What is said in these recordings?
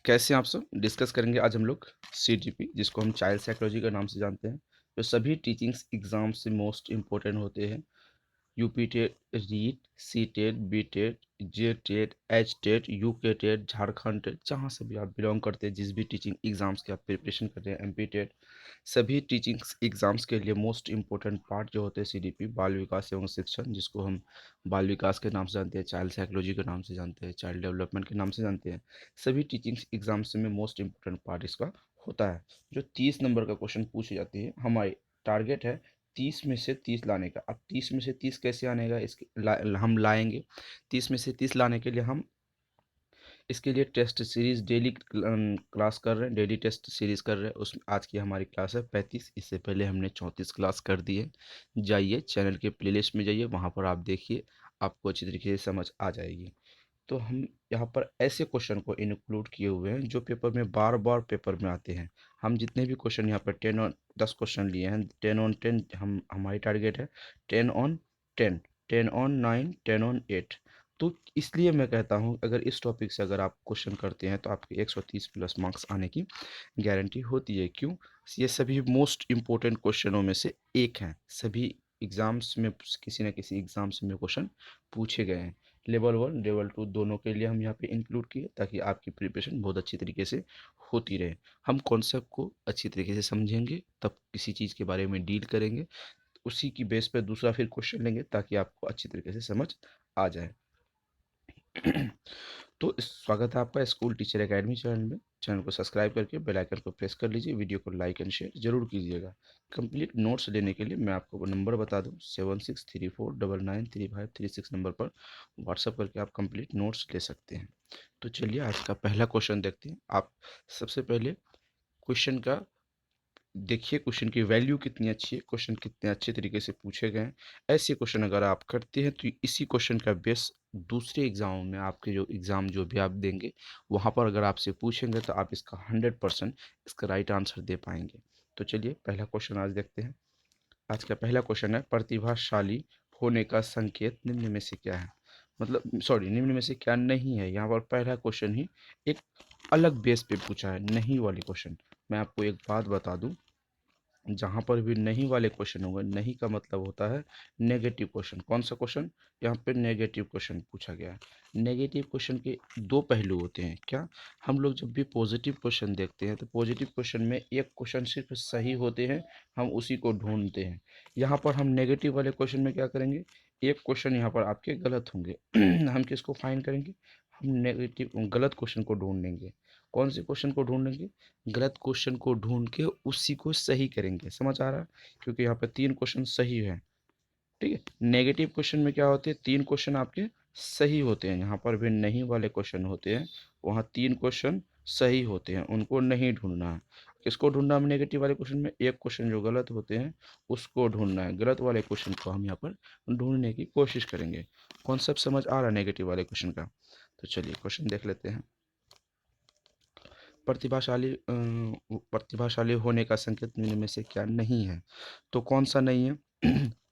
कैसे हैं आप सब? डिस्कस करेंगे आज हम लोग सीजीपी, जिसको हम चाइल्ड साइकोलॉजी के नाम से जानते हैं, जो सभी टीचिंग्स एग्जाम से मोस्ट इम्पोर्टेंट होते हैं। UP TET, REET, C TET, B TET, J TET, H TET, UK TET, Jharkhand TET, जहाँ से भी आप बिलोंग करते हैं, जिस भी टीचिंग एग्जाम्स की आप प्रिपरेशन कर रहे हैं, एमपी टेट, सभी टीचिंग एग्जाम्स के लिए मोस्ट इम्पोर्टेंट पार्ट जो होते हैं सीडीपी, बाल विकास एवं शिक्षण, जिसको हम बाल विकास के नाम से जानते हैं, चाइल्ड साइकोलॉजी के नाम से जानते हैं, चाइल्ड डेवलपमेंट के नाम से जानते हैं। सभी टीचिंग एग्जाम्स में मोस्ट इम्पोर्टेंट पार्ट इसका होता है, जो 30 नंबर का क्वेश्चन पूछी जाती है। हमारी टारगेट है 30 में से 30 लाने का। अब 30 में से 30 कैसे आने का, हम लाएंगे। 30 में से 30 लाने के लिए हम इसके लिए टेस्ट सीरीज डेली क्लास कर रहे हैं, डेली टेस्ट सीरीज कर रहे हैं। उसमें आज की हमारी क्लास है 35। इससे पहले हमने 34 क्लास कर दी है। जाइए चैनल के प्लेलिस्ट में जाइए, वहाँ पर आप देखिए, आपको अच्छी तरीके से समझ आ जाएगी। तो हम यहाँ पर ऐसे क्वेश्चन को इंक्लूड किए हुए हैं जो पेपर में बार बार पेपर में आते हैं। हम जितने भी क्वेश्चन यहाँ पर 10 लिए हैं, 10 on 10, हम हमारी टारगेट है 10 on 10, 10 on 9, 10 on 8। तो इसलिए मैं कहता हूँ, अगर इस टॉपिक से अगर आप क्वेश्चन करते हैं तो आपके 130 प्लस मार्क्स आने की गारंटी होती है। क्यों? ये सभी मोस्ट इम्पोर्टेंट क्वेश्चनों में से एक हैं। सभी एग्ज़ाम्स में किसी न किसी एग्ज़ाम्स में क्वेश्चन पूछे गए हैं। लेवल 1 लेवल 2 दोनों के लिए हम यहाँ पे इंक्लूड किए, ताकि आपकी प्रिपरेशन बहुत अच्छी तरीके से होती रहे। हम कॉन्सेप्ट को अच्छी तरीके से समझेंगे, तब किसी चीज़ के बारे में डील करेंगे, उसी की बेस पे दूसरा फिर क्वेश्चन लेंगे, ताकि आपको अच्छी तरीके से समझ आ जाए। तो स्वागत है आपका स्कूल टीचर एकेडमी चैनल में। चैनल को सब्सक्राइब करके बेल आइकन को प्रेस कर लीजिए, वीडियो को लाइक एंड शेयर जरूर कीजिएगा। कंप्लीट नोट्स लेने के लिए मैं आपको वो नंबर बता दूं, 7634993536 नंबर पर व्हाट्सअप करके आप कंप्लीट नोट्स ले सकते हैं। तो चलिए आज का पहला क्वेश्चन देखते हैं। आप सबसे पहले क्वेश्चन का देखिए, क्वेश्चन की वैल्यू कितनी अच्छी है, क्वेश्चन कितने अच्छे तरीके से पूछे गए हैं। ऐसे क्वेश्चन अगर आप करते हैं तो इसी क्वेश्चन का बेस दूसरे एग्जाम में, आपके जो एग्ज़ाम जो भी आप देंगे, वहाँ पर अगर आपसे पूछेंगे तो आप इसका 100% इसका राइट आंसर दे पाएंगे। तो चलिए पहला क्वेश्चन आज देखते हैं। आज का पहला क्वेश्चन है, प्रतिभाशाली होने का संकेत निम्न में से क्या है। मतलब सॉरी, निम्न में से क्या नहीं है। यहाँ पर पहला क्वेश्चन ही एक अलग बेस पे पूछा है, नहीं वाली क्वेश्चन। मैं आपको एक बात बता दूं, जहाँ पर भी नहीं वाले क्वेश्चन होंगे, नहीं का मतलब होता है नेगेटिव क्वेश्चन। कौन सा क्वेश्चन? यहाँ पे नेगेटिव क्वेश्चन पूछा गया है। नेगेटिव क्वेश्चन के दो पहलू होते हैं। क्या? हम लोग जब भी पॉजिटिव क्वेश्चन देखते हैं तो पॉजिटिव क्वेश्चन में एक क्वेश्चन सिर्फ सही होते हैं, हम उसी को ढूंढते हैं। यहाँ पर हम नेगेटिव वाले क्वेश्चन में क्या करेंगे, एक क्वेश्चन यहाँ पर आपके गलत होंगे। हम किसको फाइंड करेंगे? हम नेगेटिव गलत क्वेश्चन को ढूंढेंगे। कौन से क्वेश्चन को ढूंढेंगे? गलत क्वेश्चन को ढूंढ के उसी को सही करेंगे। समझ आ रहा है? क्योंकि यहाँ पे 3 क्वेश्चन सही है। ठीक है। नेगेटिव क्वेश्चन में क्या होते हैं, 3 क्वेश्चन आपके सही होते हैं। यहाँ पर भी नहीं वाले क्वेश्चन होते हैं, वहाँ 3 क्वेश्चन सही होते हैं, उनको नहीं ढूंढना है। किसको ढूंढना है नेगेटिव वाले क्वेश्चन में? एक क्वेश्चन जो गलत होते हैं उसको ढूंढना है। गलत वाले क्वेश्चन को हम यहाँ पर ढूंढने की कोशिश करेंगे। कॉन्सेप्ट समझ आ रहा है नेगेटिव वाले क्वेश्चन का? तो चलिए क्वेश्चन देख लेते हैं। प्रतिभाशाली होने का संकेत निम्न में से क्या नहीं है। तो कौन सा नहीं है?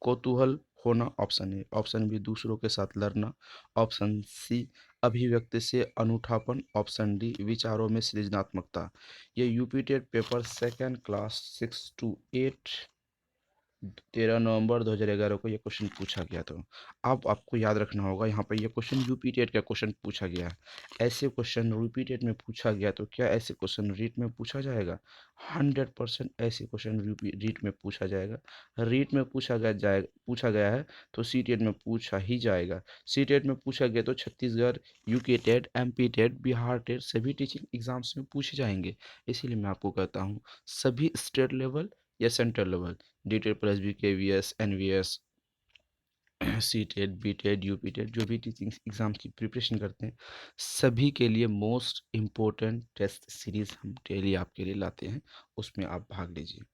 कौतूहल होना, ऑप्शन ए। ऑप्शन बी, दूसरों के साथ लड़ना। ऑप्शन सी, अभिव्यक्ति से अनूठापन। ऑप्शन डी, विचारों में सृजनात्मकता। ये UP TET paper second class 6 to 8, 13 नवंबर 2011 को ये क्वेश्चन पूछा गया था। अब आपको याद रखना होगा, यहाँ पर ये क्वेश्चन यूपी टेट का क्वेश्चन पूछा गया है। ऐसे क्वेश्चन यूपी टेट में पूछा गया तो क्या ऐसे क्वेश्चन रीट में पूछा जाएगा? 100% ऐसे क्वेश्चन यूपी रीट में पूछा जाएगा। रीट में पूछा गया है तो सी टेट में पूछा ही जाएगा। सी टेट में पूछा गया तो Chhattisgarh, UK TET, MP TET, Bihar TET, सभी टीचिंग एग्जाम्स में पूछे जाएंगे। इसीलिए मैं आपको कहता हूँ, सभी स्टेट लेवल या central level, D TET plus B, K V S, N V S, C TET, B TET, UP TET, जो भी टीचिंग एग्ज़ाम की प्रिपरेशन करते हैं, सभी के लिए मोस्ट इम्पोर्टेंट टेस्ट सीरीज़ हम डेली आपके लिए लाते हैं, उसमें आप भाग लीजिए।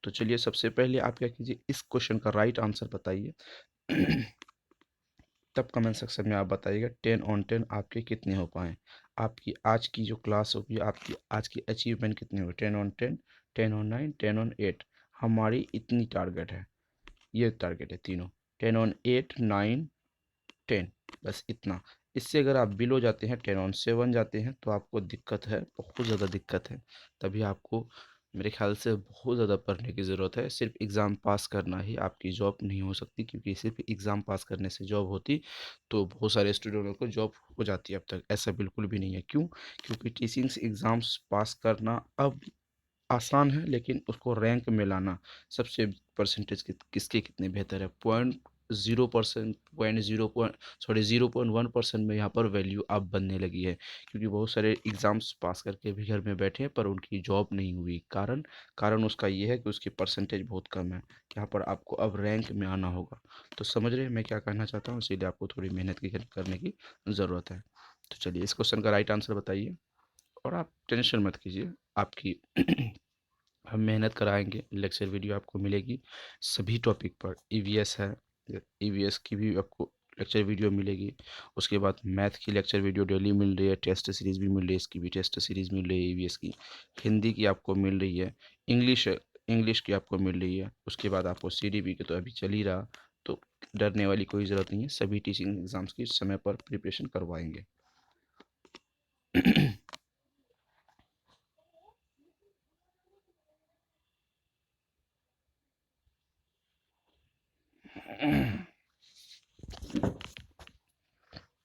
तो चलिए सबसे पहले आप क्या कीजिए, इस क्वेश्चन का राइट आंसर बताइए। तब कमेंट सेक्शन में आप बताइएगा 10 on 10 आपके कितने हो पाए। आपकी आज की जो क्लास होगी, आपकी आज की अचीवमेंट कितनी होगी? 10 on 10, 10 on 9, 10 on 8। हमारी इतनी टारगेट है, ये टारगेट है तीनों, 10 on 8, 9, 10, बस इतना। इससे अगर आप बिलो जाते हैं 10 on 7 जाते हैं तो आपको दिक्कत है, बहुत ज़्यादा दिक्कत है। तभी आपको मेरे ख्याल से बहुत ज़्यादा पढ़ने की ज़रूरत है। सिर्फ एग्ज़ाम पास करना ही आपकी जॉब नहीं हो सकती, क्योंकि सिर्फ एग्ज़ाम पास करने से जॉब होती तो बहुत सारे स्टूडेंटों को जॉब हो जाती है अब तक। ऐसा बिल्कुल भी नहीं है। क्यों? क्योंकि टीचिंग्स एग्ज़ाम्स पास करना अब आसान है, लेकिन उसको रैंक में लाना सबसे परसेंटेज किसके कितने बेहतर है। 0.0%, 0.1% में यहाँ पर वैल्यू अब बनने लगी है, क्योंकि बहुत सारे एग्ज़ाम्स पास करके भी घर में बैठे हैं पर उनकी जॉब नहीं हुई। कारण उसका ये है कि उसकी परसेंटेज बहुत कम है। यहाँ पर आपको अब रैंक में आना होगा। तो समझ रहे हैं मैं क्या कहना चाहता हूँ, इसीलिए आपको थोड़ी मेहनत करने की ज़रूरत है। तो चलिए इस क्वेश्चन का राइट आंसर बताइए, और आप टेंशन मत कीजिए, आपकी हम मेहनत कराएंगे। लेक्चर वीडियो आपको मिलेगी सभी टॉपिक पर। ईवीएस है, ईवीएस की भी आपको लेक्चर वीडियो मिलेगी। उसके बाद मैथ की लेक्चर वीडियो डेली मिल रही है, टेस्ट सीरीज़ भी मिल रही है, इसकी भी टेस्ट सीरीज़ मिल रही है ईवीएस की। हिंदी की आपको मिल रही है, इंग्लिश इंग्लिश की आपको मिल रही है। उसके बाद आपको सीडीपी की तो अभी चल ही रहा, तो डरने वाली कोई ज़रूरत नहीं है। सभी टीचिंग एग्ज़ाम्स की समय पर प्रिपरेशन करवाएंगे।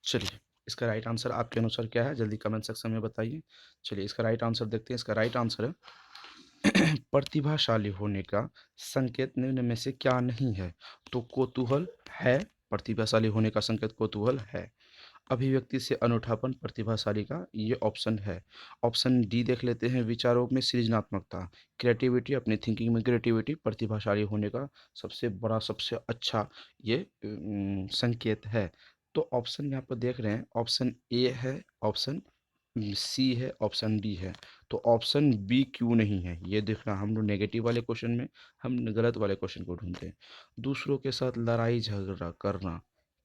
चलिए इसका राइट आंसर आपके अनुसार क्या है, जल्दी कमेंट सेक्शन में बताइए। चलिए इसका राइट आंसर देखते हैं। इसका राइट आंसर है प्रतिभाशाली होने का संकेत निम्न में से क्या नहीं है। तो कौतूहल है, प्रतिभाशाली होने का संकेत कौतूहल है। अभिव्यक्ति से अनूठापन प्रतिभाशाली का ये ऑप्शन है। ऑप्शन डी देख लेते हैं, विचारों में सृजनात्मकता, क्रिएटिविटी, अपनी थिंकिंग में क्रिएटिविटी प्रतिभाशाली होने का सबसे बड़ा सबसे अच्छा ये संकेत है। तो ऑप्शन यहाँ पर देख रहे हैं, ऑप्शन ए है, ऑप्शन सी है, ऑप्शन डी है। तो ऑप्शन बी क्यों नहीं है ये देखना। हम लोग नेगेटिव वाले क्वेश्चन में हम गलत वाले क्वेश्चन को ढूंढते हैं। दूसरों के साथ लड़ाई झगड़ा करना,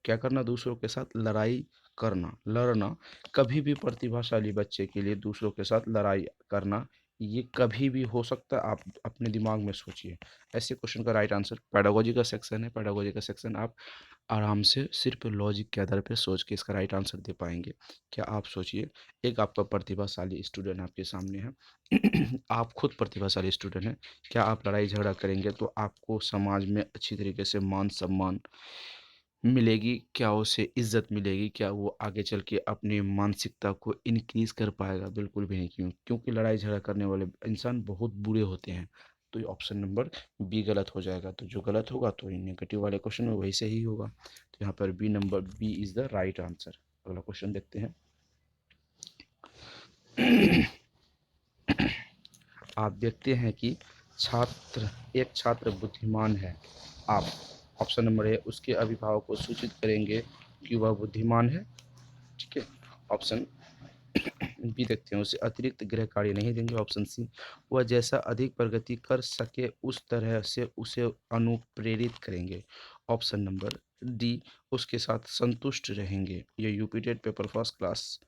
क्या करना, दूसरों के साथ लड़ाई करना, लड़ना कभी भी प्रतिभाशाली बच्चे के लिए दूसरों के साथ लड़ाई करना ये कभी भी हो सकता है। आप अपने दिमाग में सोचिए। ऐसे क्वेश्चन का राइट आंसर पेडागोजी का सेक्शन है। पेडागोजी का सेक्शन आप आराम से सिर्फ लॉजिक के आधार पर सोच के इसका राइट आंसर दे पाएंगे। क्या आप सोचिए, एक आपका प्रतिभाशाली स्टूडेंट आपके सामने है आप खुद प्रतिभाशाली स्टूडेंट हैं। क्या आप लड़ाई झगड़ा करेंगे तो आपको समाज में अच्छी तरीके से मान सम्मान मिलेगी? क्या उसे इज्जत मिलेगी? क्या वो आगे चल के अपनी मानसिकता को इनक्रीज कर पाएगा? बिल्कुल भी नहीं। क्योंकि लड़ाई झगड़ा करने वाले इंसान बहुत बुरे होते हैं। तो ये ऑप्शन नंबर बी गलत हो जाएगा। तो जो गलत होगा तो ये नेगेटिव वाले क्वेश्चन में वही सही होगा। तो यहाँ पर B is the right answer. अगला क्वेश्चन देखते हैं। आप देखते हैं कि एक छात्र बुद्धिमान है। आप ऑप्शन नंबर ए उसके अभिभावक को सूचित करेंगे कि वह बुद्धिमान है। ठीक है। ऑप्शन बी देखते हैं, उसे अतिरिक्त गृह कार्य नहीं देंगे। ऑप्शन सी, वह जैसा अधिक प्रगति कर सके उस तरह से उसे अनुप्रेरित करेंगे। ऑप्शन नंबर डी, उसके साथ संतुष्ट रहेंगे। ये UP TET paper first class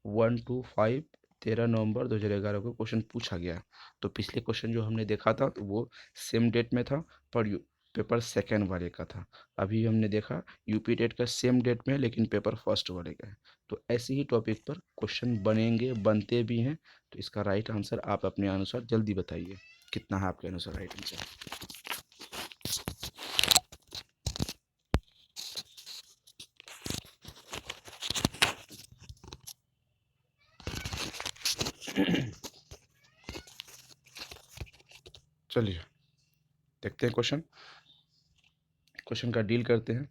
1 to 5 13 नवंबर 2011 को क्वेश्चन पूछा गया। तो पिछले क्वेश्चन जो हमने देखा था तो वो सेम डेट में था, पर पेपर सेकेंड वाले का था। अभी हमने देखा यूपी टेट का सेम डेट में लेकिन पेपर फर्स्ट वाले का है। तो ऐसे ही टॉपिक पर क्वेश्चन बनेंगे, बनते भी हैं। तो इसका राइट आंसर आप अपने अनुसार जल्दी बताइए, कितना है आपके अनुसार राइट आंसर। चलिए देखते हैं क्वेश्चन। क्वेश्चन का डील करते हैं।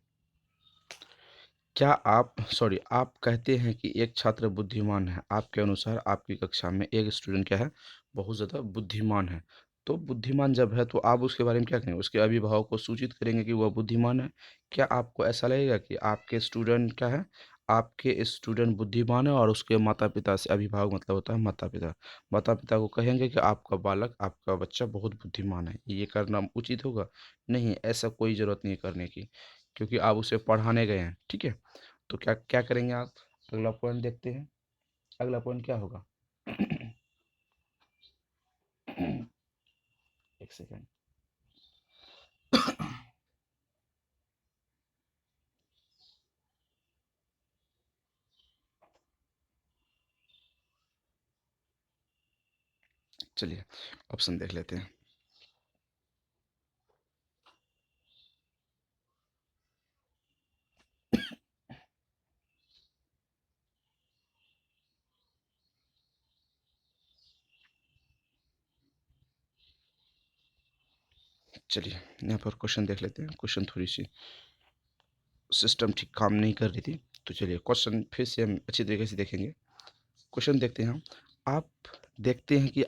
क्या आप कहते हैं कि एक छात्र बुद्धिमान है। आपके अनुसार आपकी कक्षा में एक स्टूडेंट क्या है, बहुत ज़्यादा बुद्धिमान है। तो बुद्धिमान जब है तो आप उसके बारे में क्या करेंगे, उसके अभिभावक को सूचित करेंगे कि वह बुद्धिमान है। क्या आपको ऐसा लगेगा कि आपके स्टूडेंट क्या है, आपके स्टूडेंट बुद्धिमान है और उसके माता पिता से, अभिभावक मतलब होता है माता पिता, माता पिता को कहेंगे कि आपका बालक, आपका बच्चा बहुत बुद्धिमान है, ये करना उचित होगा? नहीं, ऐसा कोई ज़रूरत नहीं है करने की, क्योंकि आप उसे पढ़ाने गए हैं। ठीक है। तो क्या क्या करेंगे आप? अगला पॉइंट देखते हैं। अगला पॉइंट क्या होगा? एक सेकेंड। चलिए ऑप्शन देख लेते हैं। चलिए यहाँ पर क्वेश्चन देख लेते हैं। क्वेश्चन थोड़ी सी सिस्टम ठीक काम नहीं कर रही थी, तो चलिए क्वेश्चन फिर से हम अच्छी तरीके से देखेंगे। क्वेश्चन देखते हैं हम। आप देखते हैं कि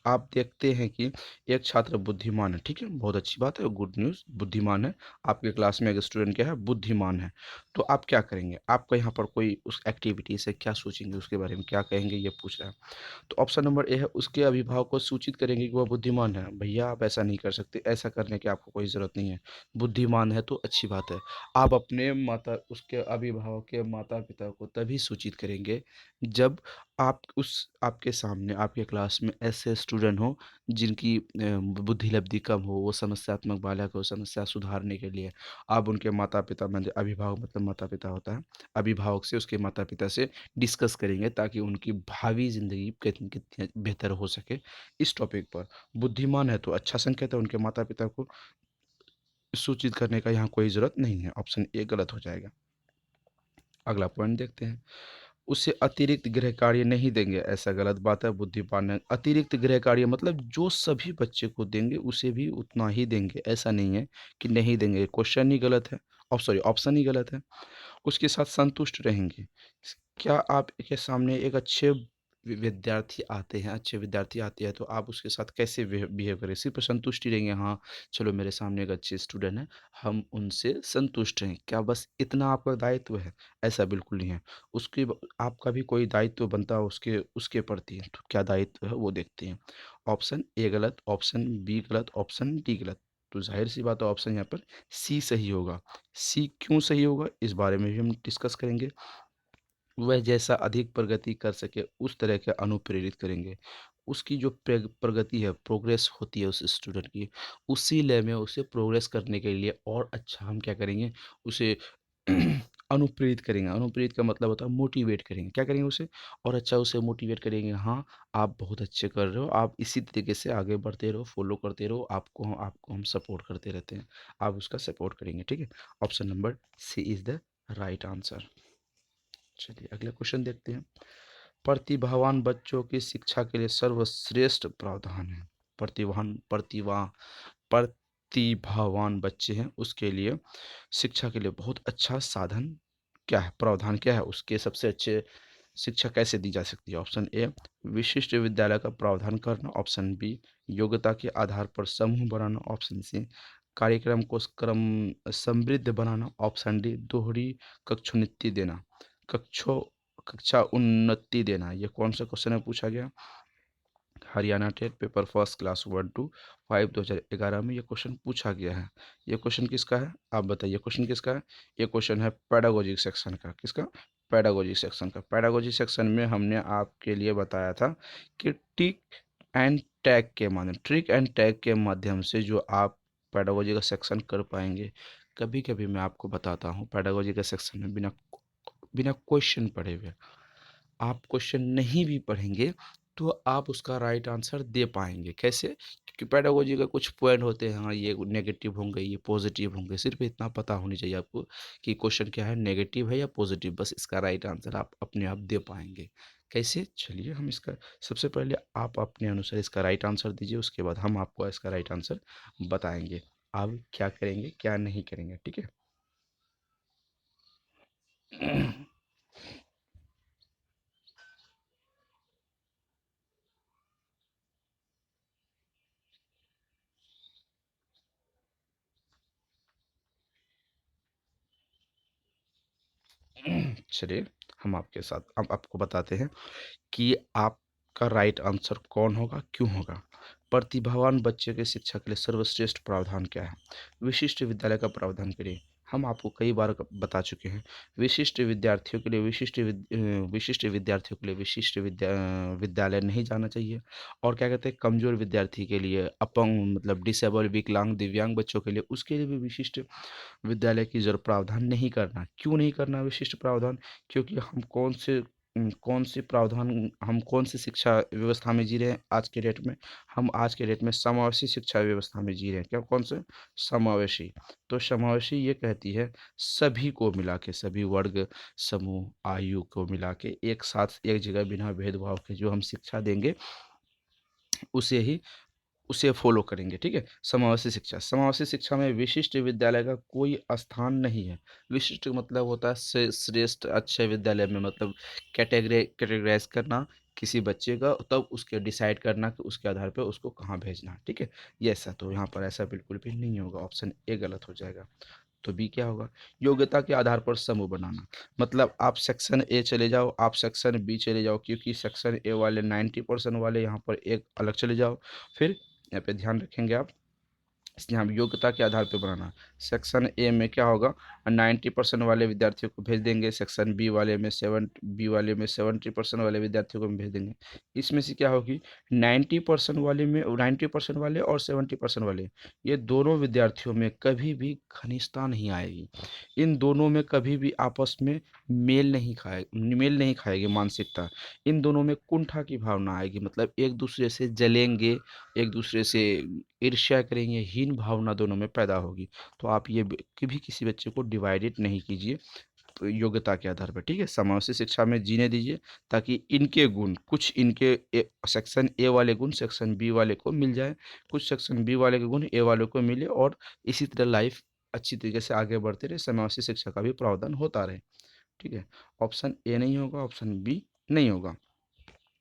आप देखते हैं कि एक छात्र बुद्धिमान है, ठीक है, बहुत अच्छी बात है, गुड न्यूज़, बुद्धिमान है। आपके क्लास में एक स्टूडेंट क्या है, बुद्धिमान है। तो आप क्या करेंगे? आपका यहाँ पर कोई उस एक्टिविटी से क्या सोचेंगे, उसके बारे में क्या कहेंगे, ये पूछ रहा है। तो ऑप्शन नंबर ए है, उसके अभिभावक को सूचित करेंगे कि वह बुद्धिमान है। भैया आप ऐसा नहीं कर सकते, ऐसा करने की आपको कोई ज़रूरत नहीं है। बुद्धिमान है तो अच्छी बात है। आप अपने माता उसके अभिभावक के माता पिता को तभी सूचित करेंगे जब आपके सामने आपके क्लास में ऐसे स्टूडेंट हो जिनकी बुद्धि लब्धि कम हो, वो समस्यात्मक बालक हो, समस्या सुधारने के लिए आप उनके माता पिता मतलब अभिभावक मतलब माता पिता होता है, अभिभावक से उसके माता पिता से डिस्कस करेंगे ताकि उनकी भावी ज़िंदगी कितनी कितनी बेहतर हो सके इस टॉपिक पर। बुद्धिमान है तो अच्छा संकेत है, उनके माता पिता को सूचित करने का यहाँ कोई ज़रूरत नहीं है। ऑप्शन ए गलत हो जाएगा। अगला पॉइंट देखते हैं। उसे अतिरिक्त गृह कार्य नहीं देंगे, ऐसा गलत बात है। बुद्धिमान है, अतिरिक्त गृह कार्य मतलब जो सभी बच्चे को देंगे उसे भी उतना ही देंगे, ऐसा नहीं है कि नहीं देंगे। क्वेश्चन ही गलत है, सॉरी ऑप्शन ही गलत है। उसके साथ संतुष्ट रहेंगे। क्या आपके सामने एक अच्छे विद्यार्थी आते हैं, अच्छे विद्यार्थी आते हैं तो आप उसके साथ कैसे बिहेव करें? सिर्फ संतुष्टि रहेंगे, हाँ चलो मेरे सामने एक अच्छे स्टूडेंट हैं, हम उनसे संतुष्ट हैं, क्या बस इतना आपका दायित्व है? ऐसा बिल्कुल नहीं है। आपका भी कोई दायित्व बनता है उसके उसके प्रति, तो क्या दायित्व है वो देखते हैं। ऑप्शन ए गलत, ऑप्शन बी गलत, ऑप्शन डी गलत। तो जाहिर सी बात है ऑप्शन यहाँ पर सी सही होगा। सी क्यों सही होगा इस बारे में भी हम डिस्कस करेंगे। वह जैसा अधिक प्रगति कर सके उस तरह के अनुप्रेरित करेंगे। उसकी जो प्रगति है, प्रोग्रेस होती है उस स्टूडेंट की, उसी लय में उसे प्रोग्रेस करने के लिए और अच्छा हम क्या करेंगे, उसे अनुप्रेरित करेंगे। अनुप्रेरित का मतलब होता है मोटिवेट करेंगे। क्या करेंगे उसे? और अच्छा उसे मोटिवेट करेंगे, हाँ आप बहुत अच्छे कर रहे हो, आप इसी तरीके से आगे बढ़ते रहो, फॉलो करते रहो, आपको हम सपोर्ट करते रहते हैं। आप उसका सपोर्ट करेंगे, ठीक है। Option number C is the right answer. चलिए अगला क्वेश्चन देखते हैं। प्रतिभावान बच्चों की शिक्षा के लिए सर्वश्रेष्ठ प्रावधान है। प्रतिभावान बच्चे हैं उसके लिए शिक्षा के लिए बहुत अच्छा साधन क्या है, प्रावधान क्या है, उसके सबसे अच्छे शिक्षा कैसे दी जा सकती है? ऑप्शन ए विशिष्ट विद्यालय का प्रावधान करना, ऑप्शन बी योग्यता के आधार पर समूह बनाना, ऑप्शन सी कार्यक्रम को क्रम समृद्ध बनाना, ऑप्शन डी दोहरी कक्षोन्नति देना, कक्षो कक्षा उन्नति देना। ये कौन सा क्वेश्चन है पूछा गया? Haryana TET paper first class 1 to 5 2011 में ये क्वेश्चन पूछा गया है। ये क्वेश्चन किसका है आप बताइए? क्वेश्चन किसका है? ये क्वेश्चन है पेडागोजी सेक्शन का। किसका? पेडागोजी सेक्शन का। पेडागोजी सेक्शन में हमने आपके लिए बताया था कि ट्रिक एंड टैग के माध्यम से जो आप पेडागोजी का सेक्शन कर पाएंगे। कभी कभी मैं आपको बताता हूँ पेडागोजी का सेक्शन में बिना बिना क्वेश्चन पढ़े हुए आप क्वेश्चन नहीं भी पढ़ेंगे तो आप उसका राइट आंसर दे पाएंगे। कैसे? क्योंकि पेडागोजी का कुछ पॉइंट होते हैं, हाँ ये नेगेटिव होंगे, ये पॉजिटिव होंगे, सिर्फ इतना पता होनी चाहिए आपको कि क्वेश्चन क्या है, नेगेटिव है या पॉजिटिव, बस इसका राइट आंसर आप अपने आप दे पाएंगे। कैसे? चलिए हम इसका सबसे पहले आप अपने अनुसार इसका राइट आंसर दीजिए, उसके बाद हम आपको इसका राइट आंसर बताएंगे आप क्या करेंगे क्या नहीं करेंगे, ठीक है। चलिए हम आपके साथ अब आपको बताते हैं कि आपका राइट आंसर कौन होगा, क्यों होगा। प्रतिभावान बच्चे की शिक्षा के लिए सर्वश्रेष्ठ प्रावधान क्या है? विशिष्ट विद्यालय का प्रावधान करिए। हम आपको कई बार बता चुके हैं। विशिष्ट विद्यार्थियों के लिए विद्यालय नहीं जाना चाहिए। और क्या कहते हैं, कमजोर विद्यार्थी के लिए, अपंग मतलब डिसेबल, विकलांग, दिव्यांग बच्चों के लिए, उसके लिए भी विशिष्ट विद्यालय की जरूर प्रावधान नहीं करना। क्यों नहीं करना विशिष्ट प्रावधान? क्योंकि हम कौन से कौन सी प्रावधान, हम कौन सी शिक्षा व्यवस्था में जी रहे हैं आज के डेट में? हम आज के डेट में समावेशी शिक्षा व्यवस्था में जी रहे हैं। क्या, कौन से? समावेशी। तो समावेशी ये कहती है सभी को मिला के, सभी वर्ग, समूह, आयु को मिला के एक साथ एक जगह बिना भेदभाव के जो हम शिक्षा देंगे उसे ही उसे फॉलो करेंगे, ठीक है। समावेशी शिक्षा, समावेशी शिक्षा में विशिष्ट विद्यालय का कोई स्थान नहीं है। विशिष्ट मतलब होता है श्रेष्ठ अच्छे विद्यालय में, मतलब कैटेगराइज करना किसी बच्चे का, तब उसके डिसाइड करना कि उसके आधार पर उसको कहाँ भेजना, ठीक है। ये ऐसा, तो यहाँ पर ऐसा बिल्कुल भी नहीं होगा, ऑप्शन ए गलत हो जाएगा। तो बी क्या होगा? योग्यता के आधार पर समूह बनाना, मतलब आप सेक्शन ए चले जाओ, आप सेक्शन बी चले जाओ, क्योंकि सेक्शन ए वाले 90% वाले यहाँ पर एक अलग चले जाओ। फिर यहाँ पे ध्यान रखेंगे आप, यहाँ योग्यता के आधार पर बनाना। सेक्शन ए में क्या होगा? 90% वाले विद्यार्थियों को भेज देंगे, सेक्शन बी वाले में 70% वाले विद्यार्थियों को हम भेज देंगे। इसमें से क्या होगी? 90% वाले में, 90% वाले और 70% वाले, ये दोनों विद्यार्थियों में कभी भी घनिष्ठता नहीं आएगी। इन दोनों में कभी भी आपस में मेल नहीं खाएगी मानसिकता। इन दोनों में कुंठा की भावना आएगी, मतलब एक दूसरे से जलेंगे, एक दूसरे से ईर्ष्या करेंगे, हीन भावना दोनों में पैदा होगी। तो आप ये कभी किसी बच्चे को डिवाइडेड नहीं कीजिए योग्यता के आधार पर, ठीक है। समावेशी शिक्षा में जीने दीजिए, ताकि इनके गुण कुछ, सेक्शन ए वाले गुण सेक्शन बी वाले को मिल जाए, कुछ सेक्शन बी वाले के गुण ए वाले को मिले, और इसी तरह लाइफ अच्छी तरीके से आगे बढ़ते रहे, समावेशी शिक्षा का भी प्रावधान होता रहे, ठीक है। ऑप्शन ए नहीं होगा, ऑप्शन बी नहीं होगा।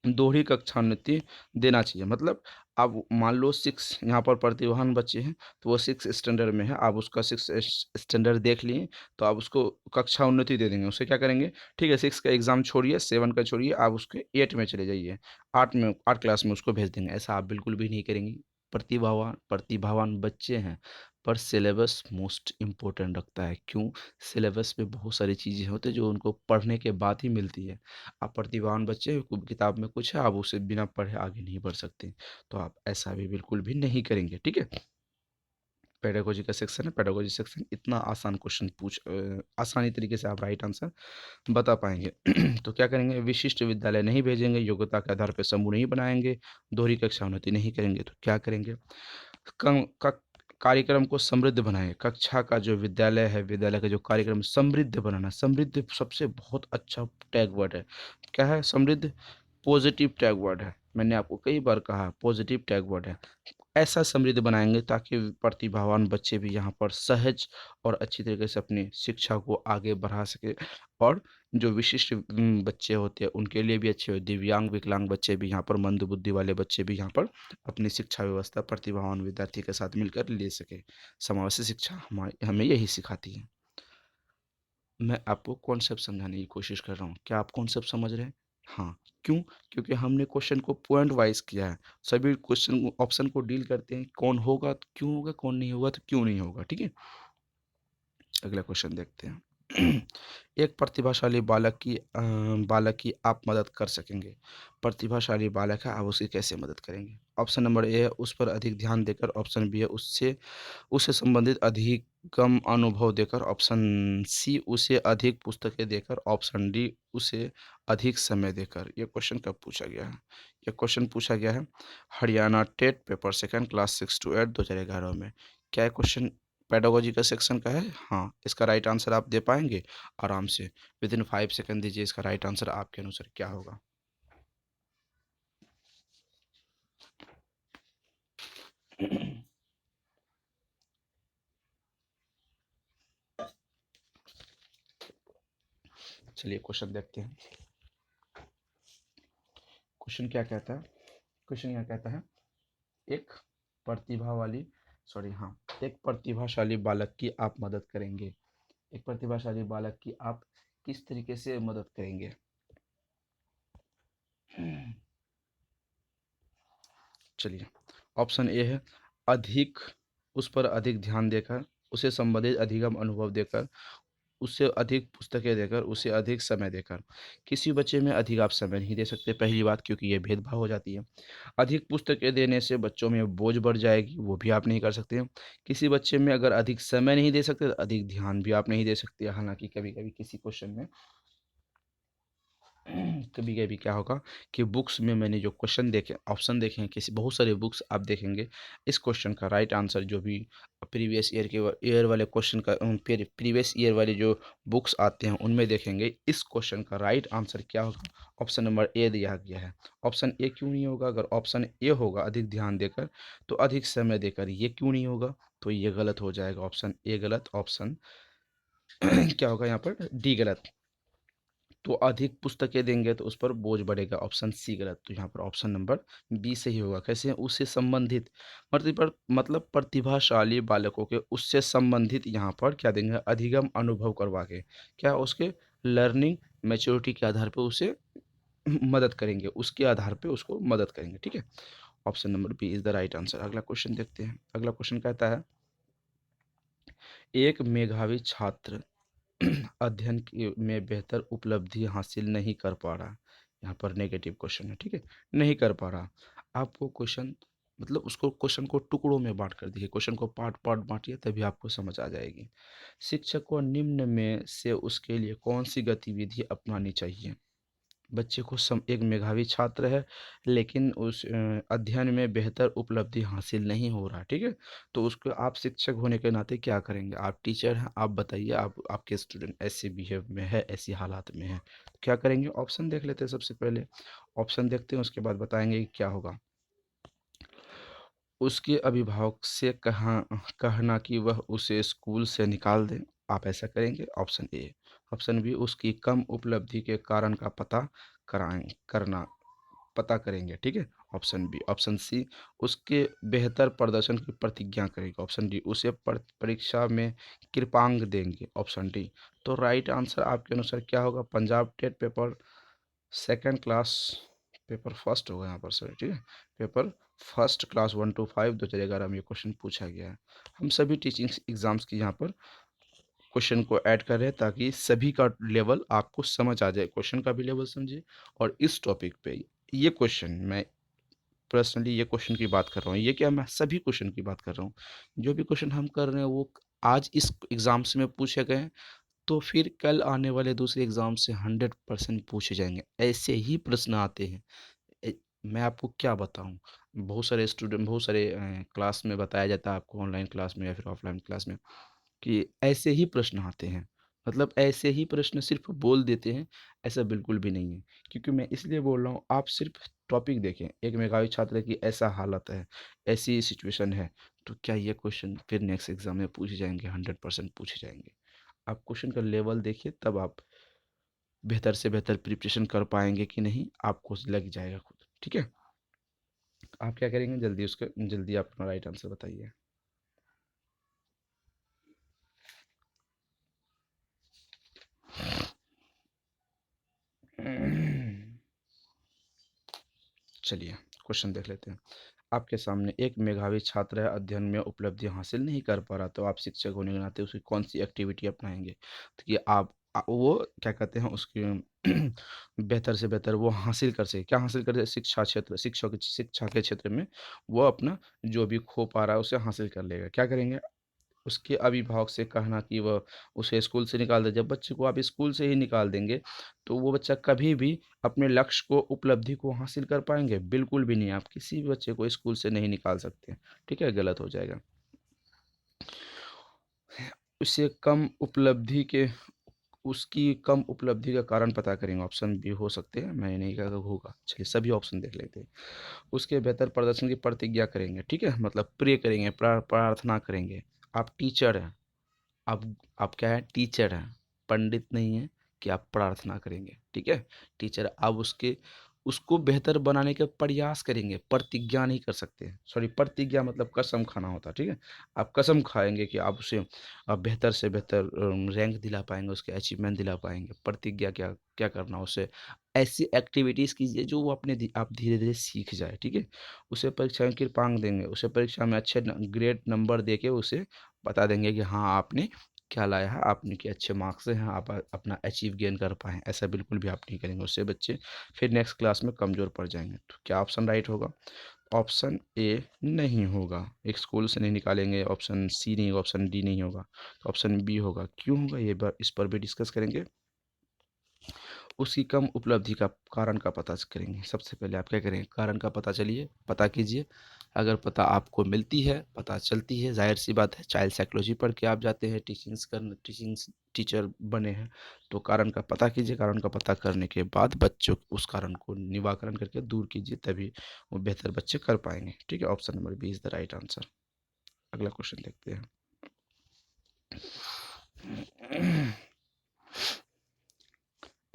दोहरी कक्षान्विति देना चाहिए, मतलब अब मान लो 6 यहाँ पर प्रतिभावान बच्चे हैं, तो वो 6 स्टैंडर्ड में है, आप उसका 6 स्टैंडर्ड देख लिए, तो आप उसको कक्षा उन्नति दे देंगे। उसे क्या करेंगे? ठीक है, 6 का एग्ज़ाम छोड़िए, 7 का छोड़िए, आप उसके 8 में चले जाइए, 8 क्लास में उसको भेज देंगे। ऐसा आप बिल्कुल भी नहीं करेंगे। प्रतिभावान प्रतिभावान बच्चे हैं, पर सिलेबस मोस्ट इम्पोर्टेंट रखता है। क्यों? सिलेबस में बहुत सारी चीज़ें होती हैं जो उनको पढ़ने के बाद ही मिलती है। आप प्रतिभावान बच्चे हैं, किताब में कुछ है, आप उसे बिना पढ़े आगे नहीं बढ़ सकते, तो आप ऐसा भी बिल्कुल भी नहीं करेंगे, ठीक है। पेडागोजी का सेक्शन है, पेडागोजी सेक्शन इतना आसान क्वेश्चन आसानी तरीके से आप राइट आंसर बता पाएंगे। तो क्या करेंगे? विशिष्ट विद्यालय नहीं भेजेंगे, योग्यता के आधार पर समूह नहीं बनाएंगे, दोहरी कक्षा उन्नति नहीं करेंगे। तो क्या करेंगे? कम का कार्यक्रम को समृद्ध बनाएं। कक्षा का जो विद्यालय है, विद्यालय का जो कार्यक्रम समृद्ध बनाना, समृद्ध सबसे बहुत अच्छा टैग वर्ड है। क्या है? समृद्ध पॉजिटिव टैग वर्ड है। मैंने आपको कई बार कहा पॉजिटिव टैग वर्ड है। ऐसा समृद्ध बनाएंगे ताकि प्रतिभावान बच्चे भी यहाँ पर सहज और अच्छी तरीके से अपनी शिक्षा को आगे बढ़ा सके, और जो विशिष्ट बच्चे होते हैं उनके लिए भी अच्छे हो, दिव्यांग विकलांग बच्चे भी यहाँ पर, मंद बुद्धि वाले बच्चे भी यहाँ पर अपनी शिक्षा व्यवस्था प्रतिभावान विद्यार्थी के साथ मिलकर ले सके। समावेशी शिक्षा हमारे हमें यही सिखाती है। मैं आपको कॉन्सेप्ट समझाने की कोशिश कर रहा हूँ, क्या आप कॉन्सेप्ट समझ रहे हैं? हाँ। क्यों? क्योंकि हमने क्वेश्चन को पॉइंट वाइज किया है। सभी क्वेश्चन ऑप्शन को डील करते हैं, कौन होगा तो क्यों होगा, कौन नहीं होगा तो क्यों नहीं होगा, ठीक है। अगला क्वेश्चन देखते हैं। एक प्रतिभाशाली बालक की आप मदद कर सकेंगे। प्रतिभाशाली बालक है, आप उसकी कैसे मदद करेंगे? ऑप्शन नंबर ए है उस पर अधिक ध्यान देकर, ऑप्शन बी है उससे उससे संबंधित अधिगम अनुभव देकर, ऑप्शन सी उसे अधिक पुस्तकें देकर, ऑप्शन डी उसे अधिक समय देकर। ये क्वेश्चन कब पूछा गया है? ये क्वेश्चन पूछा गया है Haryana TET paper second class 6 to 8 2011 में। क्या ये क्वेश्चन पेडागोजी का सेक्शन का है? हाँ। इसका राइट आंसर आप दे पाएंगे आराम से? विद इन 5 सेकंड दीजिए, इसका राइट आंसर आपके अनुसार क्या होगा? चलिए क्वेश्चन देखते हैं। क्वेश्चन क्या कहता है? क्वेश्चन क्या कहता है? एक प्रतिभा वाली सॉरी हाँ एक प्रतिभाशाली बालक की आप मदद करेंगे। एक प्रतिभाशाली बालक की आप किस तरीके से मदद करेंगे? चलिए, ऑप्शन ए है अधिक उस पर अधिक ध्यान देकर, उसे संबंधित अधिगम अनुभव देकर, उससे अधिक पुस्तकें देकर, उसे अधिक समय देकर। किसी बच्चे में अधिक आप समय नहीं दे सकते, पहली बात, क्योंकि ये भेदभाव हो जाती है। अधिक पुस्तकें देने से बच्चों में बोझ बढ़ जाएगी, वो भी आप नहीं कर सकते। किसी बच्चे में अगर अधिक समय नहीं दे सकते, तो अधिक ध्यान भी आप नहीं दे सकते। हालांकि कभी कभी किसी क्वेश्चन में कभी कभी क्या होगा कि बुक्स में मैंने जो क्वेश्चन देखे, ऑप्शन देखे हैं, किसी बहुत सारे बुक्स आप देखेंगे, इस क्वेश्चन का राइट आंसर जो भी प्रीवियस ईयर वाले क्वेश्चन का, प्रीवियस ईयर वाले जो बुक्स आते हैं उनमें देखेंगे, इस क्वेश्चन का राइट आंसर क्या होगा, ऑप्शन नंबर ए दिया गया है। ऑप्शन ए क्यों नहीं होगा? अगर ऑप्शन ए होगा अधिक ध्यान देकर, तो अधिक समय देकर, ये क्यों नहीं होगा? तो ये गलत हो जाएगा, ऑप्शन ए गलत, ऑप्शन क्या होगा यहाँ पर, डी गलत। तो अधिक पुस्तकें देंगे तो उस पर बोझ बढ़ेगा, ऑप्शन सी गलत। तो यहाँ पर ऑप्शन नंबर बी सही होगा। कैसे? उससे संबंधित, मतलब प्रतिभाशाली बालकों के उससे संबंधित यहाँ पर क्या देंगे, अधिगम अनुभव करवा के, क्या उसके लर्निंग मैच्योरिटी के आधार पर उसे मदद करेंगे, उसके आधार पे उसको मदद करेंगे। ठीक है, option number B is the right answer. अगला क्वेश्चन देखते हैं। अगला क्वेश्चन कहता है, एक मेधावी छात्र में बेहतर उपलब्धि हासिल नहीं कर पा रहा। यहाँ पर नेगेटिव क्वेश्चन है। ठीक है, नहीं कर पा रहा। आपको क्वेश्चन, मतलब उसको क्वेश्चन को टुकड़ों में बांट कर दिए, क्वेश्चन को पार्ट पार्ट बांटिए तभी आपको समझ आ जाएगी। शिक्षक को निम्न में से उसके लिए कौन सी गतिविधि अपनानी चाहिए? बच्चे को एक मेधावी छात्र है, लेकिन उस अध्ययन में बेहतर उपलब्धि हासिल नहीं हो रहा। ठीक है, तो उसको आप शिक्षक होने के नाते क्या करेंगे? आप टीचर हैं, आप बताइए, आप आपके स्टूडेंट ऐसे बिहेव में है, ऐसी हालात में है, तो क्या करेंगे? ऑप्शन देख लेते हैं सबसे पहले। ऑप्शन देखते हैं, उसके बाद बताएंगे कि क्या होगा। उसके अभिभावक से कहना कि वह उसे स्कूल से निकाल दें, आप ऐसा करेंगे, ऑप्शन ए। ऑप्शन बी, उसकी कम उपलब्धि के कारण का करना पता करेंगे। ठीक है, ऑप्शन बी। ऑप्शन सी, उसके बेहतर प्रदर्शन की प्रतिज्ञा करेंगे। ऑप्शन डी, उसे परीक्षा में कृपांक देंगे। Option D. तो राइट आंसर आपके अनुसार क्या होगा? Punjab TET paper second class, paper first होगा यहाँ पर सर। ठीक है, पेपर फर्स्ट क्लास 1 to 5 2011 में ये क्वेश्चन पूछा गया है। हम सभी टीचिंग एग्जाम्स की यहाँ पर क्वेश्चन को ऐड कर रहे हैं ताकि सभी का लेवल आपको समझ आ जाए, क्वेश्चन का भी लेवल समझिए। और इस टॉपिक पे ये क्वेश्चन, मैं पर्सनली ये क्वेश्चन की बात कर रहा हूँ, ये क्या, मैं सभी क्वेश्चन की बात कर रहा हूँ। जो भी क्वेश्चन हम कर रहे हैं वो आज इस एग्ज़ाम्स में पूछे गए हैं, तो फिर कल आने वाले दूसरे एग्ज़ाम से 100% पूछे जाएंगे, ऐसे ही प्रश्न आते हैं। मैं आपको क्या बताऊं, बहुत सारे स्टूडेंट, बहुत सारे क्लास में बताया जाता है आपको, ऑनलाइन क्लास में या फिर ऑफलाइन क्लास में, कि ऐसे ही प्रश्न आते हैं। मतलब ऐसे ही प्रश्न सिर्फ बोल देते हैं, ऐसा बिल्कुल भी नहीं है। क्योंकि मैं इसलिए बोल रहा हूँ, आप सिर्फ टॉपिक देखें, एक मेधावी छात्र की ऐसा हालत है, ऐसी सिचुएशन है, तो क्या ये क्वेश्चन फिर नेक्स्ट एग्जाम में पूछे जाएंगे? 100% पूछे जाएंगे। आप क्वेश्चन का लेवल देखिए, तब आप बेहतर से बेहतर प्रिपरेशन कर पाएंगे कि नहीं, आपको लग जाएगा खुद। ठीक है, आप क्या करेंगे? जल्दी उसका, जल्दी आप अपना राइट आंसर बताइए। चलिए, क्वेश्चन देख लेते हैं। आपके सामने एक मेधावी छात्र है, अध्ययन में उपलब्धि हासिल नहीं कर पा रहा, तो आप शिक्षक होने के नाते उसकी कौन सी एक्टिविटी अपनाएंगे? तो कि आप वो क्या कहते हैं उसकी बेहतर से बेहतर वो हासिल कर सके, क्या हासिल कर सके? शिक्षा क्षेत्र, शिक्षा के क्षेत्र में वो अपना जो भी खो पा रहा है उसे हासिल कर लेगा। क्या करेंगे? उसके अभिभावक से कहना कि वह उसे स्कूल से निकाल दे। जब बच्चे को आप स्कूल से ही निकाल देंगे, तो वो बच्चा कभी भी अपने लक्ष्य को, उपलब्धि को हासिल कर पाएंगे? बिल्कुल भी नहीं। आप किसी भी बच्चे को स्कूल से नहीं निकाल सकते। ठीक है, गलत हो जाएगा। उसे कम उपलब्धि के उसकी कम उपलब्धि का कारण पता करेंगे। ऑप्शन बी हो सकते हैं, मैं नहीं कहा होगा। चलिए सभी ऑप्शन देख लेते हैं। उसके बेहतर प्रदर्शन की प्रतिज्ञा करेंगे। ठीक है, मतलब प्रे करेंगे, प्रार्थना करेंगे। आप टीचर हैं, आप क्या है? टीचर हैं, पंडित नहीं है कि आप प्रार्थना करेंगे। ठीक है, टीचर, आप उसको बेहतर बनाने का प्रयास करेंगे, प्रतिज्ञा नहीं कर सकते। सॉरी, प्रतिज्ञा मतलब कसम खाना होता है। ठीक है, आप कसम खाएंगे कि आप उसे बेहतर से बेहतर रैंक दिला पाएंगे, उसके अचीवमेंट दिला पाएंगे। प्रतिज्ञा क्या क्या करना, उसे ऐसी एक्टिविटीज़ कीजिए जो वो आप धीरे धीरे सीख जाए। ठीक है, उसे परीक्षा में कृपांक देंगे, उसे परीक्षा में अच्छे ग्रेड नंबर दे के उसे बता देंगे कि हाँ आपने क्या लाया है, आपने कि अच्छे मार्क्स से हैं, आप अपना अचीव गेन कर पाएँ। ऐसा बिल्कुल भी आप नहीं करेंगे, उससे बच्चे फिर नेक्स्ट क्लास में कमज़ोर पड़ जाएंगे। तो क्या ऑप्शन राइट होगा? ऑप्शन ए नहीं होगा, एक स्कूल से नहीं निकालेंगे। ऑप्शन सी नहीं होगा, ऑप्शन डी नहीं होगा, तो ऑप्शन बी होगा। क्यों होगा, ये इस पर भी डिस्कस करेंगे। उसकी कम उपलब्धि का कारण का पता करेंगे। सबसे पहले आप क्या करेंगे, कारण का पता कीजिए। अगर पता आपको मिलती है, पता चलती है, जाहिर सी बात है, चाइल्ड साइकोलॉजी पढ़ के आप जाते हैं, टीचिंग्स टीचर बने हैं, तो कारण का पता कीजिए। कारण का पता करने के बाद बच्चों उस कारण को निवारण करके दूर कीजिए, तभी वो बेहतर बच्चे कर पाएंगे। ठीक है, option number B is the right answer. अगला क्वेश्चन देखते हैं।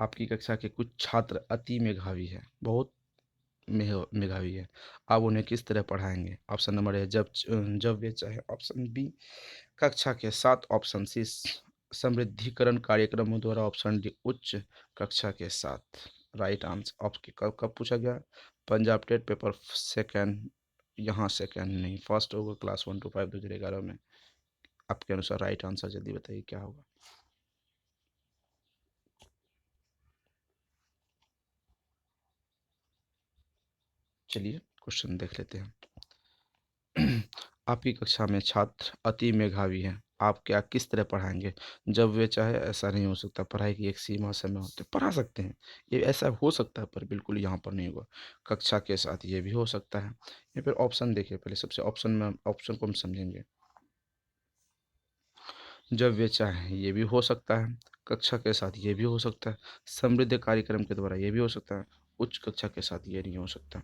आपकी कक्षा के कुछ छात्र अति मेधावी है, बहुत मेधावी है। आप उन्हें किस तरह पढ़ाएंगे? ऑप्शन नंबर ए, जब वे चाहे। ऑप्शन बी, कक्षा के साथ। ऑप्शन सी, समृद्धिकरण कार्यक्रमों द्वारा। ऑप्शन डी, उच्च कक्षा के साथ। राइट आंसर आपके कब कब पूछा गया? पंजाब टेट पेपर सेकंड, यहाँ सेकंड नहीं, फर्स्ट होगा क्लास 1 to 5 2011 में। आपके अनुसार राइट आंसर जल्दी बताइए क्या होगा। चलिए क्वेश्चन देख लेते हैं। आपकी कक्षा में छात्र अति मेधावी हैं, आप क्या किस तरह पढ़ाएंगे? जब वे चाहे, ऐसा नहीं हो सकता, पढ़ाई की एक सीमा समय होती है, पढ़ा सकते हैं, ये ऐसा हो सकता है, पर बिल्कुल यहाँ पर नहीं होगा। कक्षा के साथ ये भी हो सकता है। या फिर ऑप्शन देखिए, पहले सबसे ऑप्शन को हम समझेंगे। जब वे चाहें ये भी हो सकता है, कक्षा के साथ ये भी हो सकता है, समृद्ध कार्यक्रम के द्वारा ये भी हो सकता है, उच्च कक्षा के साथ ये नहीं हो सकता।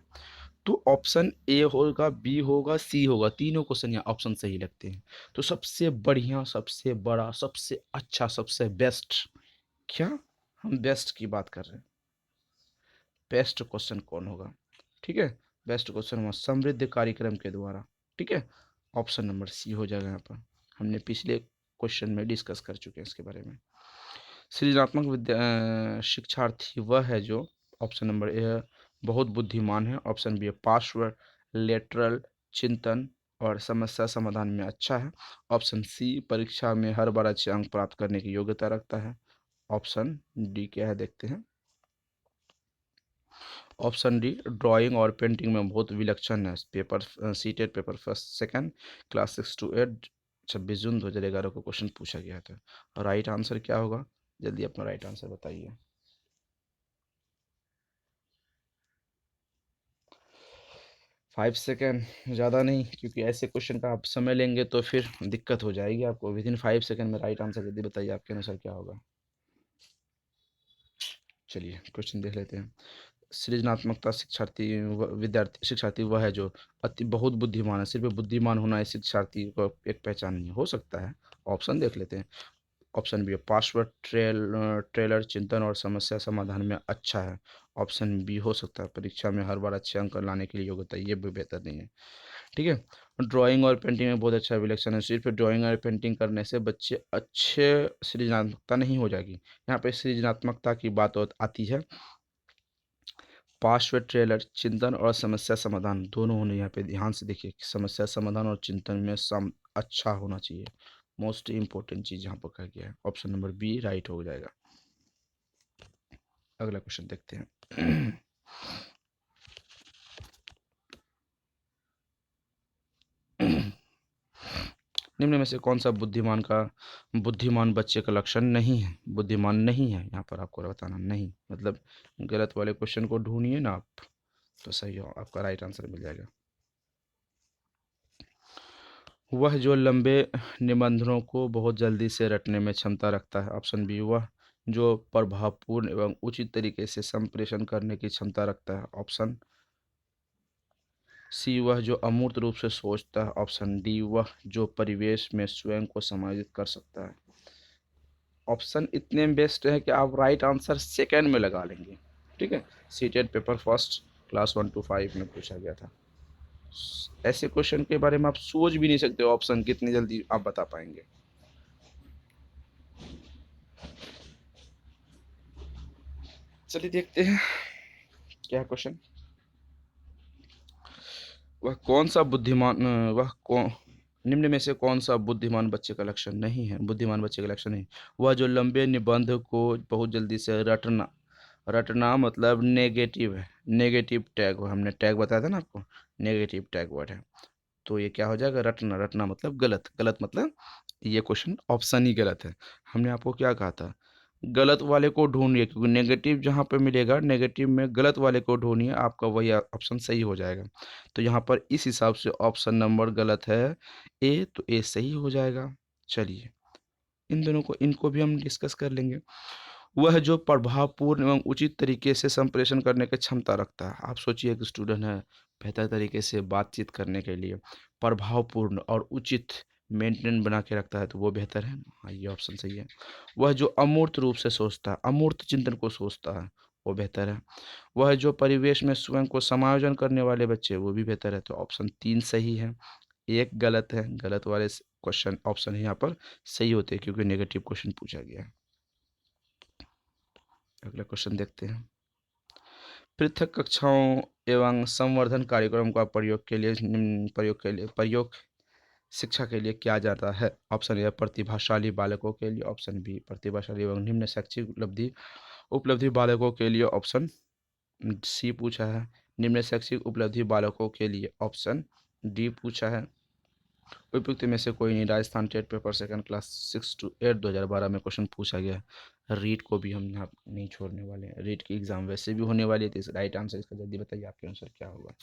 तो ऑप्शन ए होगा, बी होगा, सी होगा। तीनों क्वेश्चन या ऑप्शन सही लगते हैं। तो सबसे बढ़िया, सबसे बड़ा, सबसे अच्छा, सबसे बेस्ट, क्या हम बेस्ट की बात कर रहे हैं? बेस्ट क्वेश्चन कौन होगा? ठीक है, बेस्ट क्वेश्चन होगा समृद्ध कार्यक्रम के द्वारा। ठीक है, ऑप्शन नंबर सी हो जाएगा। यहाँ पर हमने पिछले क्वेश्चन में डिस्कस कर चुके हैं इसके बारे में। सृजनात्मक शिक्षार्थी वह है जो, ऑप्शन नंबर ए है, बहुत बुद्धिमान है। ऑप्शन बी है, पार्श्व लेटरल चिंतन और समस्या समाधान में अच्छा है। ऑप्शन सी, परीक्षा में हर बार अच्छे अंक प्राप्त करने की योग्यता रखता है। ऑप्शन डी क्या है, देखते हैं। ऑप्शन डी, ड्राइंग और पेंटिंग में बहुत विलक्षण है। Paper seated paper first second, class 6 to 8, 26 जून 2011 को क्वेश्चन पूछा गया था। राइट आंसर क्या होगा? जल्दी अपना राइट आंसर बताइए। 5 सेकेंड ज़्यादा नहीं, क्योंकि ऐसे क्वेश्चन का आप समय लेंगे तो फिर दिक्कत हो जाएगी आपको। विद इन 5 सेकेंड में राइट आंसर जल्दी बताइए, आपके अनुसार क्या होगा। चलिए क्वेश्चन देख लेते हैं। सृजनात्मकता विद्यार्थी शिक्षार्थी वह है जो अति बहुत बुद्धिमान है। सिर्फ बुद्धिमान होना है शिक्षार्थी को एक पहचान नहीं हो सकता है। ऑप्शन देख लेते हैं। ऑप्शन बी, पार्श्व ट्रेलर चिंतन और समस्या समाधान में अच्छा है। ऑप्शन बी हो सकता है, परीक्षा में हर बार अच्छे अंक लाने के लिए योग्यता, ये भी बेहतर नहीं है। ठीक है, ड्राइंग और पेंटिंग में बहुत अच्छा विलक्षण है। सिर्फ ड्राइंग और पेंटिंग करने से बच्चे अच्छे सृजनात्मकता नहीं हो जाएगी। यहाँ पे सृजनात्मकता की बात आती है। पार्श्व ट्रेलर चिंतन और समस्या समाधान दोनों होने, यहाँ पे ध्यान से देखिए कि समस्या समाधान और चिंतन में अच्छा होना चाहिए। मोस्ट इंपॉर्टेंट चीज यहाँ पर कहा गया है। ऑप्शन नंबर बी राइट हो जाएगा। अगला क्वेश्चन देखते हैं। निम्न में से कौन सा बुद्धिमान बच्चे का लक्षण नहीं है? बुद्धिमान नहीं है, यहाँ पर आपको बताना नहीं, मतलब गलत वाले क्वेश्चन को ढूंढिए ना आप, तो सही हो, आपका राइट आंसर मिल जाएगा। वह जो लंबे निबंधों को बहुत जल्दी से रटने में क्षमता रखता है। ऑप्शन बी, वह जो प्रभावपूर्ण एवं उचित तरीके से संप्रेषण करने की क्षमता रखता है। ऑप्शन सी, वह जो अमूर्त रूप से सोचता है। ऑप्शन डी, वह जो परिवेश में स्वयं को समायोजित कर सकता है। ऑप्शन इतने बेस्ट है कि आप राइट आंसर सेकेंड में लगा लेंगे। ठीक है, seated paper first class 1 to 5 में पूछा गया था। ऐसे क्वेश्चन के बारे में आप सोच भी नहीं सकते ऑप्शन कितनी जल्दी आप बता पाएंगे। चलिए देखते हैं क्या क्वेश्चन। वह कौन सा बुद्धिमान वह कौन निम्न में से कौन सा बुद्धिमान बच्चे का लक्षण नहीं है? बुद्धिमान बच्चे का लक्षण नहीं, वह जो लंबे निबंध को बहुत जल्दी से रटना, रटना मतलब नेगेटिव है। नेगेटिव टैग, हमने टैग बताया था ना आपको, नेगेटिव टैग वर्ड है। तो ये क्या हो जाएगा? रटना, रटना मतलब गलत, गलत मतलब ये क्वेश्चन ऑप्शन ही गलत है। हमने आपको क्या कहा था? गलत वाले को ढूंढिए, क्योंकि नेगेटिव जहाँ पे मिलेगा, नेगेटिव में गलत वाले को ढूंढिए, आपका वही ऑप्शन सही हो जाएगा। तो यहाँ पर इस हिसाब से ऑप्शन नंबर गलत है ए, तो ए सही हो जाएगा। चलिए इन दोनों को, इनको भी हम डिस्कस कर लेंगे। वह जो प्रभावपूर्ण एवं उचित तरीके से संप्रेषण करने की क्षमता रखता है। आप सोचिए एक स्टूडेंट है, बेहतर तरीके से बातचीत करने के लिए प्रभावपूर्ण और उचित मेंटेन बना के रखता है, तो वो बेहतर है। हाँ, ये ऑप्शन सही है। वह जो अमूर्त रूप से सोचता है, अमूर्त चिंतन को सोचता है, वो बेहतर है। वह जो परिवेश में स्वयं को समायोजन करने वाले बच्चे, वो भी बेहतर है। तो ऑप्शन 3 सही है, एक गलत है। गलत वाले क्वेश्चन ऑप्शन यहाँ पर सही होते हैं, क्योंकि नेगेटिव क्वेश्चन पूछा गया है। अगला क्वेश्चन देखते हैं। पृथक कक्षाओं एवं संवर्धन कार्यक्रम का प्रयोग शिक्षा के लिए किया जाता है। ऑप्शन ए प्रतिभाशाली बालकों के लिए, ऑप्शन बी प्रतिभाशाली एवं निम्न शैक्षिक उपलब्धि उपलब्धि बालकों के लिए, ऑप्शन सी पूछा है निम्न शैक्षिक उपलब्धि बालकों के लिए, ऑप्शन डी पूछा है। उपयुक्त में से कोई नहीं। Rajasthan TET paper second class 6 to 8 2012 में क्वेश्चन पूछा गया है। रीट को भी हम यहाँ नहीं छोड़ने वाले हैं। रीट की एग्जाम वैसे भी होने वाली है, तो इस राइट आंसर इसका जल्दी बताइए आपके अनुसार क्या होगा।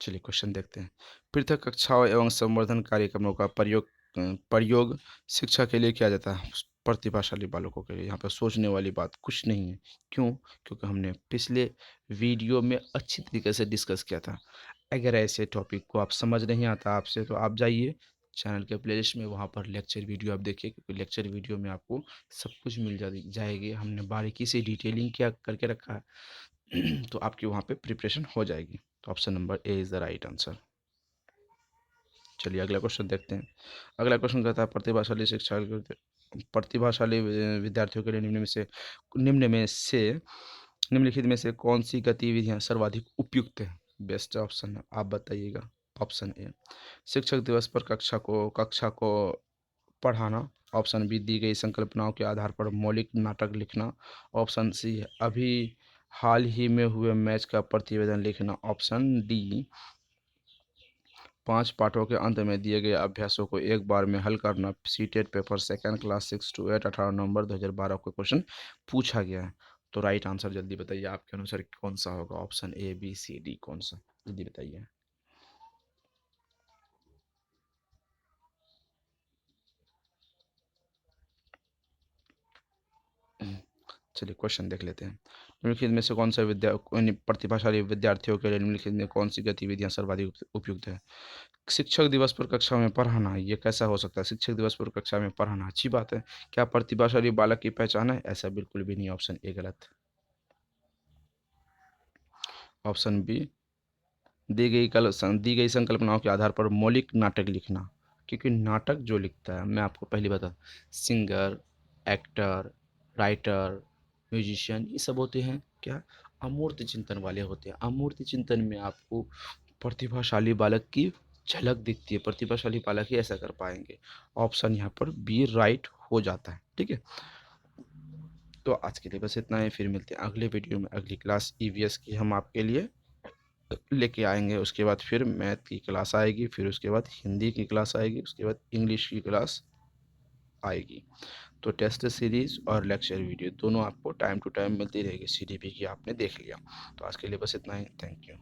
चलिए क्वेश्चन देखते हैं। पृथक कक्षाओं एवं संवर्धन कार्यक्रमों का प्रयोग शिक्षा के लिए किया जाता है प्रतिभाशाली बालकों के लिए। यहाँ पर सोचने वाली बात कुछ नहीं है। क्यों? क्योंकि हमने पिछले वीडियो में अच्छी तरीके से डिस्कस किया था। अगर ऐसे टॉपिक को आप समझ नहीं आता आपसे, तो आप जाइए चैनल के प्लेलिस्ट में, वहाँ पर लेक्चर वीडियो आप देखिए, क्योंकि लेक्चर वीडियो में आपको सब कुछ मिल जाएगी। हमने बारीकी से डिटेलिंग क्या करके रखा है तो आपकी वहाँ पे प्रिपरेशन हो जाएगी। तो option number A is the right answer. चलिए अगला क्वेश्चन देखते हैं। अगला क्वेश्चन कहता है प्रतिभाशाली विद्यार्थियों के लिए निम्नलिखित में से कौन सी गतिविधियां सर्वाधिक उपयुक्त है? बेस्ट ऑप्शन है, आप बताइएगा। ऑप्शन ए शिक्षक दिवस पर कक्षा को पढ़ाना, ऑप्शन बी दी गई संकल्पनाओं के आधार पर मौलिक नाटक लिखना, ऑप्शन सी अभी हाल ही में हुए मैच का प्रतिवेदन लिखना, ऑप्शन डी 5 पाठों के अंत में दिए गए अभ्यासों को एक बार में हल करना। CTET paper second class 6 to 8 18 नवंबर 2012 को क्वेश्चन पूछा गया है। तो राइट आंसर जल्दी बताइए आपके अनुसार कौन सा होगा? Option A B C D कौन सा? जल्दी बताइए। चलिए क्वेश्चन देख लेते हैं। निम्नलिखित में से कौन सा प्रतिभाशाली विद्यार्थियों के लिए निम्नलिखित में कौन सी गतिविधियां सर्वाधिक उपयुक्त है? शिक्षक दिवस पर कक्षा में पढ़ाना, ये कैसा हो सकता है? शिक्षक दिवस पर कक्षा में पढ़ाना अच्छी बात है। क्या प्रतिभाशाली बालक की पहचान है? ऐसा बिल्कुल भी नहीं। ऑप्शन ए गलत। ऑप्शन बी दी गई संकल्पनाओं के आधार पर मौलिक नाटक लिखना, क्योंकि नाटक जो लिखता है, मैं आपको पहले बता, सिंगर, एक्टर, राइटर, म्यूजिशियन, ये सब होते हैं क्या? अमूर्त चिंतन वाले होते हैं। अमूर्त चिंतन में आपको प्रतिभाशाली बालक की झलक दिखती है। प्रतिभाशाली बालक ही ऐसा कर पाएंगे। ऑप्शन यहाँ पर बी राइट हो जाता है। ठीक है, तो आज के लिए बस इतना ही। फिर मिलते हैं अगले वीडियो में। अगली क्लास ईवीएस की हम आपके लिए लेके आएंगे। उसके बाद फिर मैथ की क्लास आएगी, फिर उसके बाद हिंदी की क्लास आएगी, उसके बाद इंग्लिश की क्लास आएगी। तो टेस्ट सीरीज और लेक्चर वीडियो दोनों आपको टाइम टू टाइम मिलती रहेगी। सीडीपी की आपने देख लिया। तो आज के लिए बस इतना ही। Thank you.